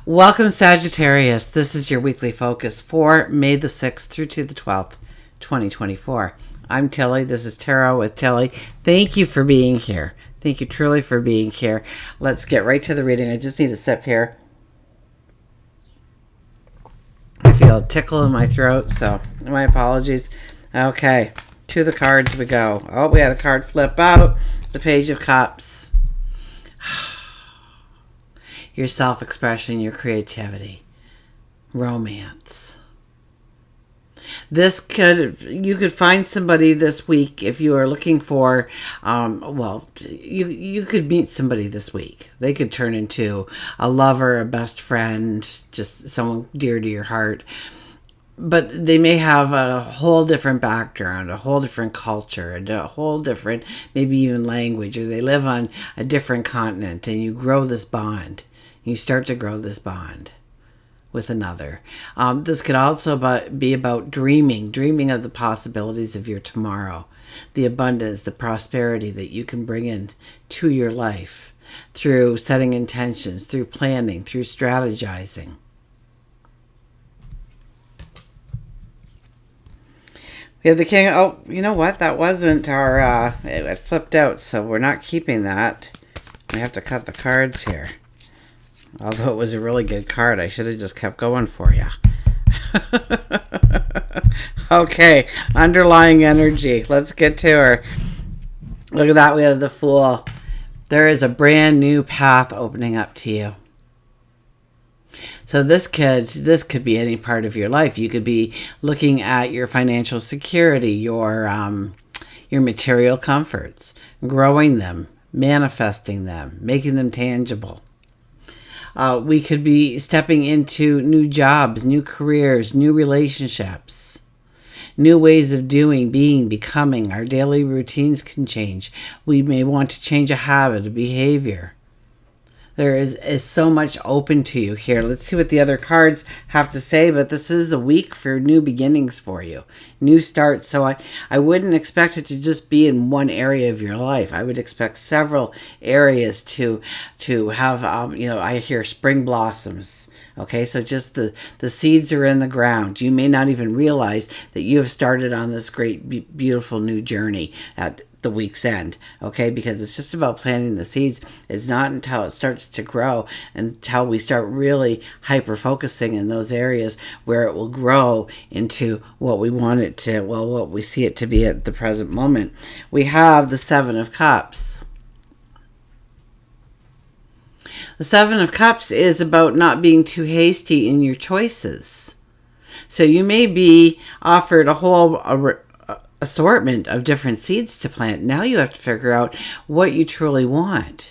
Welcome, Sagittarius. This is your weekly focus for May the 6th through to the 12th, 2024. I'm Tilly. This is Tarot with Tilly. Thank you for being here. Thank you truly for being here. Let's get right to the reading. I just need a sip here. I feel a tickle in my throat, so my apologies. Okay, to the cards we go. Oh, we had a card flip out. The Page of Cups. Your self-expression, your creativity, romance. You could find somebody this week if you are looking for, you could meet somebody this week. They could turn into a lover, a best friend, just someone dear to your heart. But they may have a whole different background, a whole different culture, a whole different, maybe even language, or they live on a different continent, and you grow this bond. You start to grow this bond with another. This could also be about dreaming of the possibilities of your tomorrow, the abundance, the prosperity that you can bring in to your life through setting intentions, through planning, through strategizing. We have the King. Oh, you know what? That wasn't our... it flipped out, so we're not keeping that. We have to cut the cards here. Although it was a really good card, I should have just kept going for you. Okay, underlying energy. Let's get to her. Look at that, we have the Fool. There is a brand new path opening up to you. So this could be any part of your life. You could be looking at your financial security, your material comforts, growing them, manifesting them, making them tangible. We could be stepping into new jobs, new careers, new relationships, new ways of doing, being, becoming. Our daily routines can change. We may want to change a habit, a behavior. There is so much open to you here. Let's see what the other cards have to say, but this is a week for new beginnings for you, new starts. So I wouldn't expect it to just be in one area of your life. I would expect several areas to have, I hear spring blossoms. Okay, so just the seeds are in the ground. You may not even realize that you have started on this great, beautiful new journey at the week's end, okay, because it's just about planting the seeds. It's not until it starts to grow, until we start really hyper focusing in those areas where it will grow into what we want it to, what we see it to be at the present moment. We have the Seven of Cups. The Seven of Cups is about not being too hasty in your choices. So you may be offered a whole assortment of different seeds to plant. Now you have to figure out what you truly want.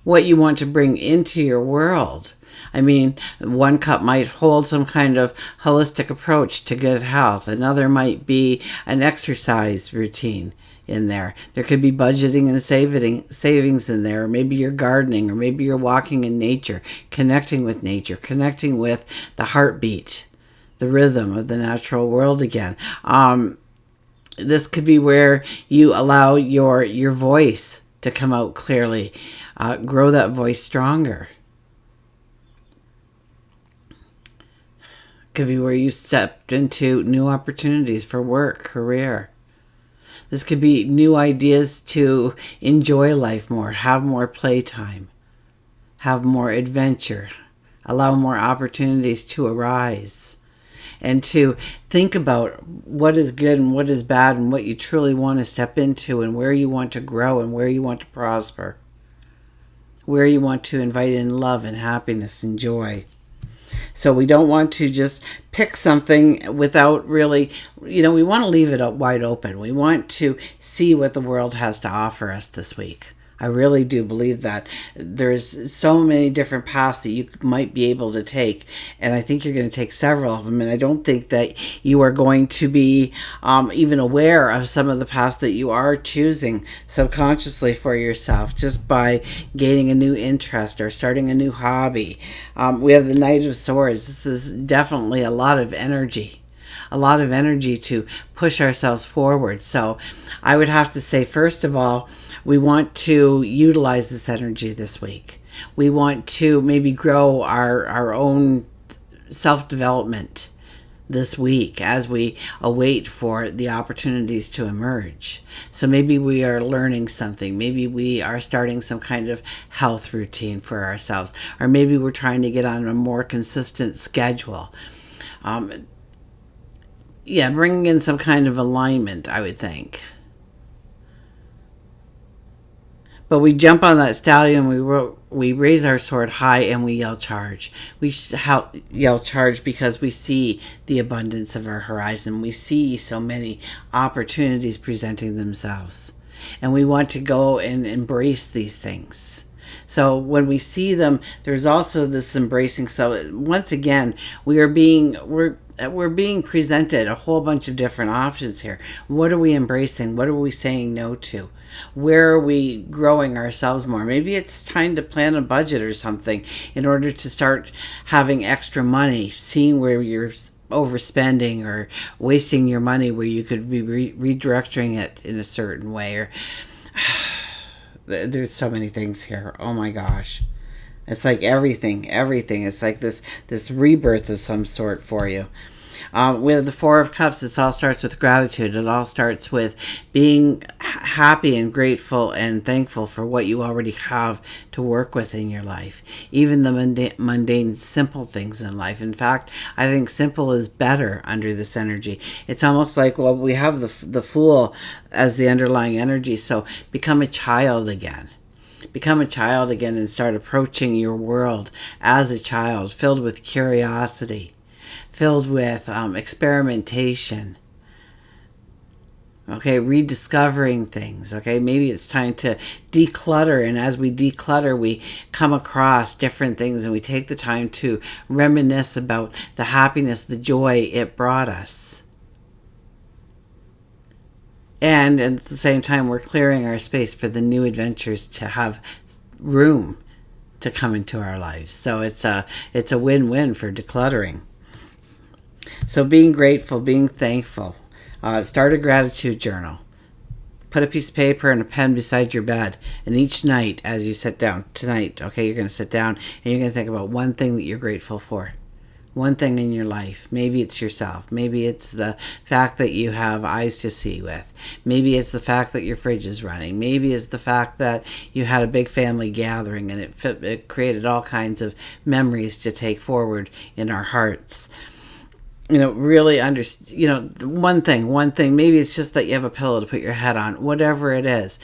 What you want to bring into your world. I mean, one cup might hold some kind of holistic approach to good health. Another might be an exercise routine in there. There could be budgeting and savings in there. Or maybe you're gardening, or maybe you're walking in nature, connecting with nature, connecting with the heartbeat, the rhythm of the natural world again. This could be where you allow your voice to come out clearly. Grow that voice stronger. Could be where you stepped into new opportunities for work, career. This could be new ideas to enjoy life more, have more playtime, have more adventure, allow more opportunities to arise, and to think about what is good and what is bad and what you truly want to step into and where you want to grow and where you want to prosper, where you want to invite in love and happiness and joy. So we don't want to just pick something without really, we want to leave it wide open. We want to see what the world has to offer us this week. I really do believe that there's so many different paths that you might be able to take, and I think you're going to take several of them, and I don't think that you are going to be even aware of some of the paths that you are choosing subconsciously for yourself just by gaining a new interest or starting a new hobby. We have the Knight of Swords. This is definitely a lot of energy to push ourselves forward. So I would have to say, first of all, we want to utilize this energy this week. We want to maybe grow our own self-development this week as we await for the opportunities to emerge. So maybe we are learning something. Maybe we are starting some kind of health routine for ourselves. Or maybe we're trying to get on a more consistent schedule. Bringing in some kind of alignment, I would think. But we jump on that stallion, we raise our sword high, and we yell charge. We yell charge because we see the abundance of our horizon. We see so many opportunities presenting themselves. And we want to go and embrace these things. So when we see them, there's also this embracing. So once again, we're being presented a whole bunch of different options here. What are we embracing? What are we saying no to? Where are we growing ourselves more? Maybe it's time to plan a budget or something in order to start having extra money, seeing where you're overspending or wasting your money, where you could be redirecting it in a certain way. Or there's so many things here. Oh my gosh. It's like everything. It's like this rebirth of some sort for you. We have the Four of Cups. This all starts with gratitude. It all starts with being happy and grateful and thankful for what you already have to work with in your life. Even the mundane, simple things in life. In fact, I think simple is better under this energy. It's almost like, well, we have the Fool as the underlying energy. So become a child again. Become a child again and start approaching your world as a child, filled with curiosity, filled with experimentation. Okay, rediscovering things. Okay, maybe it's time to declutter, and as we declutter, we come across different things and we take the time to reminisce about the happiness, the joy it brought us. And at the same time, we're clearing our space for the new adventures to have room to come into our lives. So it's a win-win for decluttering. So being grateful, being thankful. Start a gratitude journal. Put a piece of paper and a pen beside your bed. And each night as you sit down, tonight, okay, you're going to sit down and you're going to think about one thing that you're grateful for. One thing in your life. Maybe it's yourself. Maybe it's the fact that you have eyes to see with. Maybe it's the fact that your fridge is running. Maybe it's the fact that you had a big family gathering and it created all kinds of memories to take forward in our hearts. Really one thing. Maybe it's just that you have a pillow to put your head on. Whatever it is.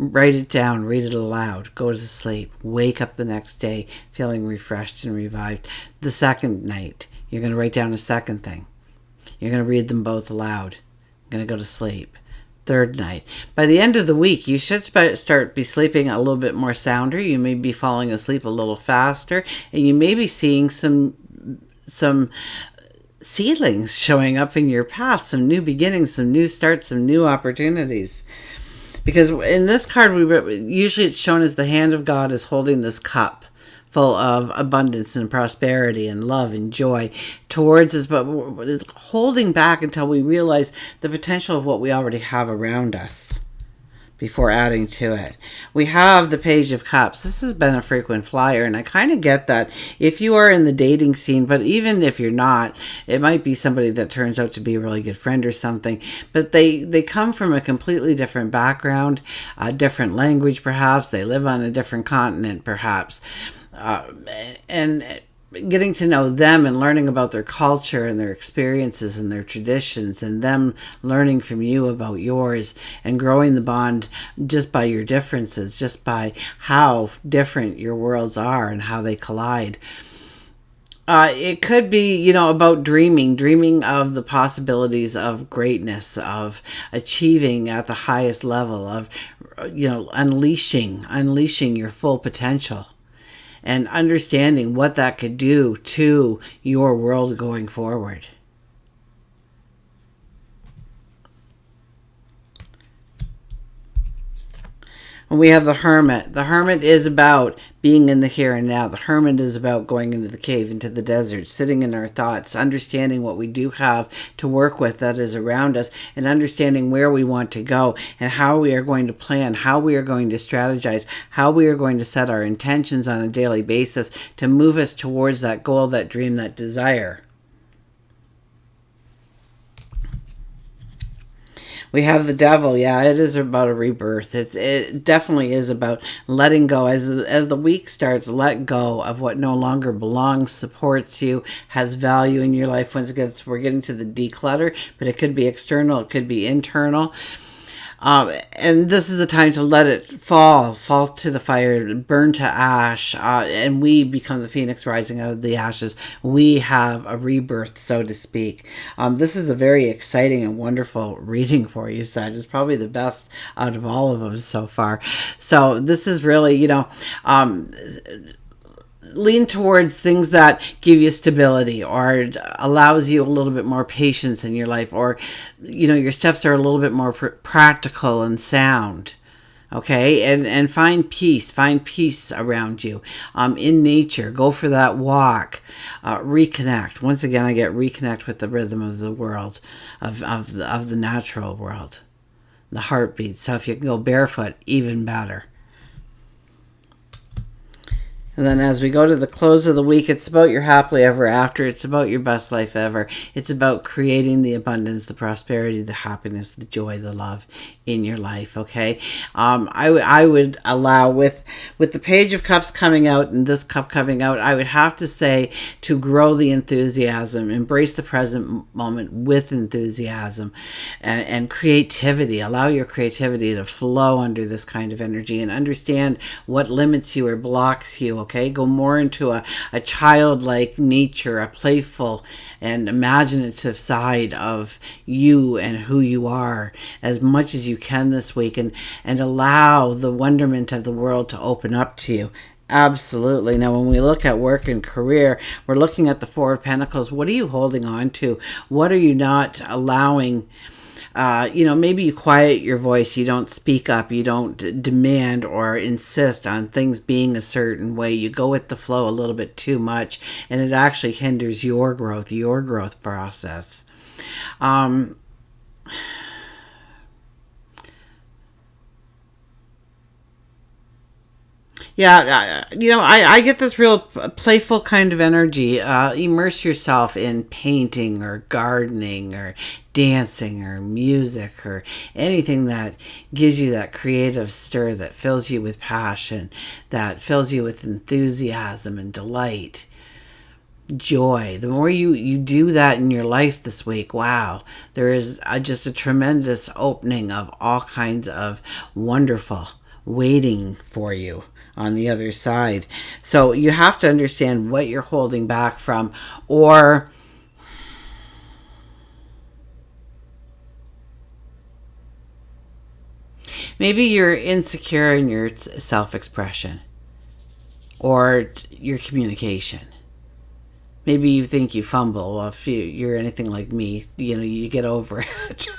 Write it down, read it aloud, go to sleep, wake up the next day feeling refreshed and revived. The second night, you're going to write down a second thing. You're going to read them both aloud. You're going to go to sleep. Third night. By the end of the week, you should start be sleeping a little bit more sounder. You may be falling asleep a little faster, and you may be seeing some seedlings showing up in your path, some new beginnings, some new starts, some new opportunities. Because in this card, usually it's shown as the hand of God is holding this cup full of abundance and prosperity and love and joy towards us, but it's holding back until we realize the potential of what we already have around us before adding to it. We have the Page of Cups. This has been a frequent flyer, and I kind of get that if you are in the dating scene, but even if you're not, it might be somebody that turns out to be a really good friend or something, but they come from a completely different background, a different language perhaps, they live on a different continent perhaps, and getting to know them and learning about their culture and their experiences and their traditions, and them learning from you about yours, and growing the bond just by your differences, just by how different your worlds are and how they collide. It could be, about dreaming of the possibilities of greatness, of achieving at the highest level, of, unleashing your full potential. And understanding what that could do to your world going forward. And we have the Hermit. The Hermit is about being in the here and now. The Hermit is about going into the cave, into the desert, sitting in our thoughts, understanding what we do have to work with that is around us, and understanding where we want to go and how we are going to plan, how we are going to strategize, how we are going to set our intentions on a daily basis to move us towards that goal, that dream, that desire. We have the Devil. Yeah, it is about a rebirth. It definitely is about letting go. As the week starts, let go of what no longer belongs, supports you, has value in your life. Once again, we're getting to the declutter, but it could be external, it could be internal. And this is a time to let it fall to the fire, burn to ash, and we become the phoenix rising out of the ashes. We have a rebirth, so to speak. This is a very exciting and wonderful reading for you, Sag. It's probably the best out of all of them so far. So this is really, lean towards things that give you stability or allows you a little bit more patience in your life, or your steps are a little bit more practical and sound. Okay, and find peace around you, in nature. Go for that walk, reconnect. Once again, I get reconnect with the rhythm of the world, of the natural world, the heartbeat. So if you can go barefoot, even better. And then as we go to the close of the week, it's about your happily ever after. It's about your best life ever. It's about creating the abundance, the prosperity, the happiness, the joy, the love in your life, okay? I would allow, with the Page of Cups coming out and this cup coming out, I would have to say to grow the enthusiasm, embrace the present moment with enthusiasm and creativity. Allow your creativity to flow under this kind of energy and understand what limits you or blocks you, okay? Go more into a childlike nature, a playful and imaginative side of you and who you are as much as you can this week, and allow the wonderment of the world to open up to you. Absolutely. Now, when we look at work and career, we're looking at the Four of Pentacles. What are you holding on to? What are you not allowing? Maybe you quiet your voice, you don't speak up, you don't demand or insist on things being a certain way. You go with the flow a little bit too much, and it actually hinders your growth process. Yeah, I get this real playful kind of energy. Immerse yourself in painting or gardening or dancing or music or anything that gives you that creative stir, that fills you with passion, that fills you with enthusiasm and delight, joy. The more you do that in your life this week, wow, there is just a tremendous opening of all kinds of wonderful waiting for you on the other side. So you have to understand what you're holding back from, or maybe you're insecure in your self-expression or your communication. Maybe you think you fumble. Well, if you're anything like me, you get over it.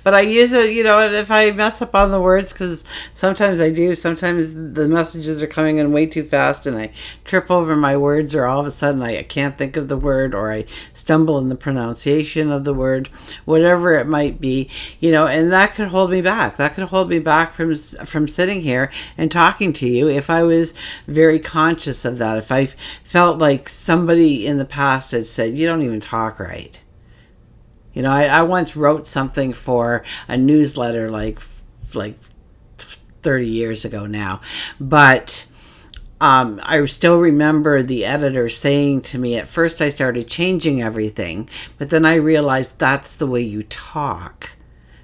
But I use it, if I mess up on the words, because sometimes I do. Sometimes the messages are coming in way too fast and I trip over my words, or all of a sudden I can't think of the word, or I stumble in the pronunciation of the word, whatever it might be, and that could hold me back. That could hold me back from sitting here and talking to you if I was very conscious of that. If I felt like somebody in the past had said, you don't even talk right. I once wrote something for a newsletter like 30 years ago now, but I still remember the editor saying to me, at first I started changing everything, but then I realized that's the way you talk.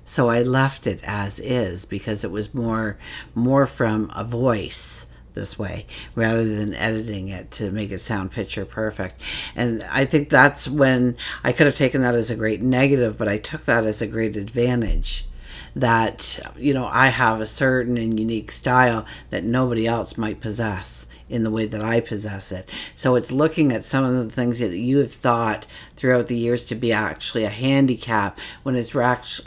So I left it as is because it was more from a voice this way rather than editing it to make it sound picture perfect. And I think that's when I could have taken that as a great negative, but I took that as a great advantage, that I have a certain and unique style that nobody else might possess in the way that I possess it. So it's looking at some of the things that you have thought throughout the years to be actually a handicap when it's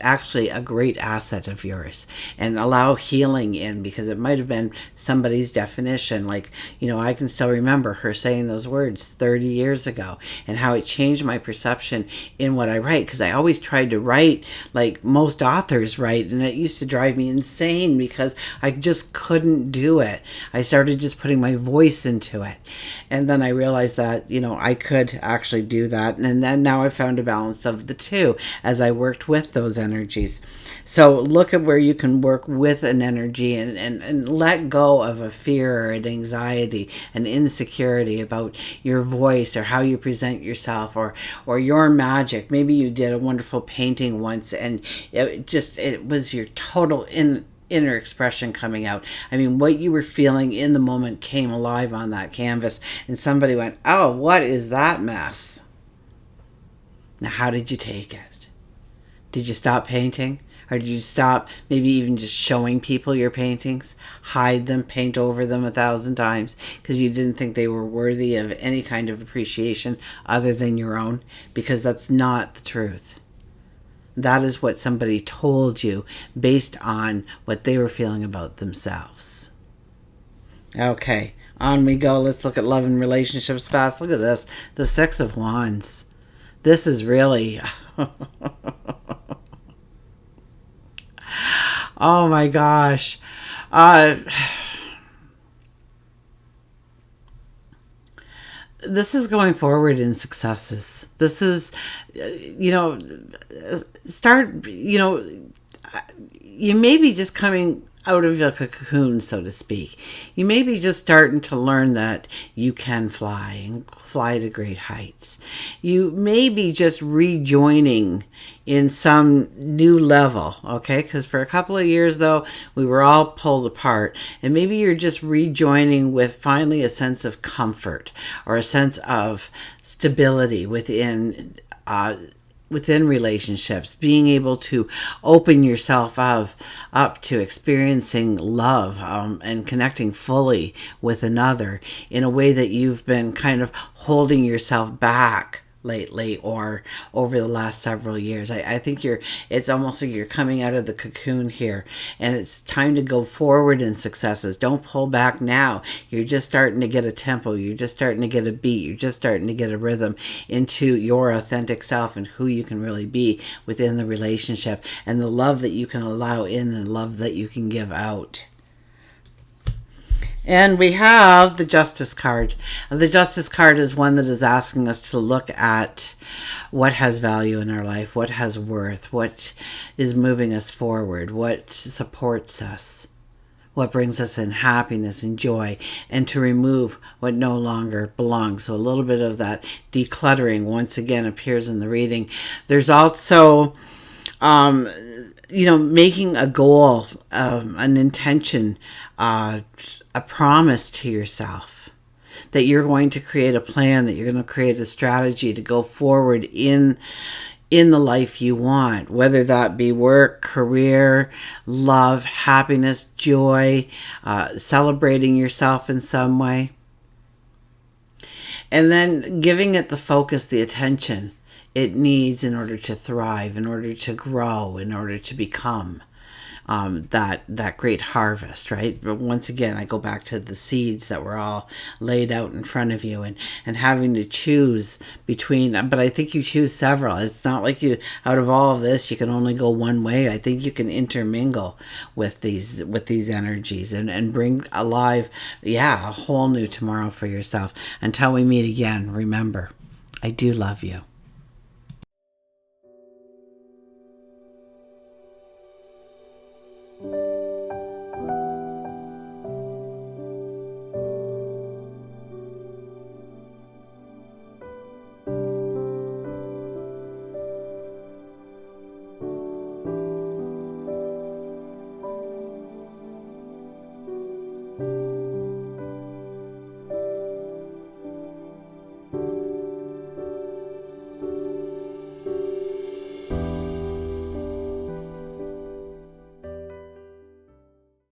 actually a great asset of yours, and allow healing in, because it might have been somebody's definition. Like, I can still remember her saying those words 30 years ago, and how it changed my perception in what I write, because I always tried to write like most authors write, and it used to drive me insane because I just couldn't do it. I started just putting my voice into it, and then I realized that I could actually do that, and then now I found a balance of the two as I worked with those energies. So look at where you can work with an energy, and let go of a fear or an anxiety, an insecurity about your voice or how you present yourself, or your magic. Maybe you did a wonderful painting once, and it was your total inner expression coming out. I mean, what you were feeling in the moment came alive on that canvas, and somebody went, "Oh, what is that mess?" Now, how did you take it? Did you stop painting? Or did you stop maybe even just showing people your paintings? Hide them, paint over them 1,000 times because you didn't think they were worthy of any kind of appreciation other than your own? Because that's not the truth. That is what somebody told you based on what they were feeling about themselves. Okay, on we go. Let's look at love and relationships fast. Look at this. The Six of Wands. This is really... oh my gosh. This is going forward in successes. This is, you may be just coming out of a cocoon, so to speak. You may be just starting to learn that you can fly and fly to great heights. You may be just rejoining in some new level, okay? Because for a couple of years, though, we were all pulled apart. And maybe you're just rejoining with finally a sense of comfort or a sense of stability within relationships, being able to open yourself up to experiencing love and connecting fully with another in a way that you've been kind of holding yourself back lately or over the last several years. I think it's almost like you're coming out of the cocoon here, and it's time to go forward in successes. Don't pull back now. You're just starting to get a tempo. You're just starting to get a beat. You're just starting to get a rhythm into your authentic self and who you can really be within the relationship, and the love that you can allow in, and the love that you can give out. And we have the Justice card. The Justice card is one that is asking us to look at what has value in our life, what has worth, what is moving us forward, what supports us, what brings us in happiness and joy, and to remove what no longer belongs. So a little bit of that decluttering once again appears in the reading. There's also making a goal, an intention, a promise to yourself that you're going to create a plan, that you're going to create a strategy to go forward in the life you want, whether that be work, career, love, happiness, joy, celebrating yourself in some way. And then giving it the focus, the attention it needs in order to thrive, in order to grow, in order to become that great harvest, right? But once again, I go back to the seeds that were all laid out in front of you, and having to choose between, but I think you choose several. It's not like you, out of all of this, you can only go one way. I think you can intermingle with these energies and bring alive, a whole new tomorrow for yourself. Until we meet again, remember, I do love you.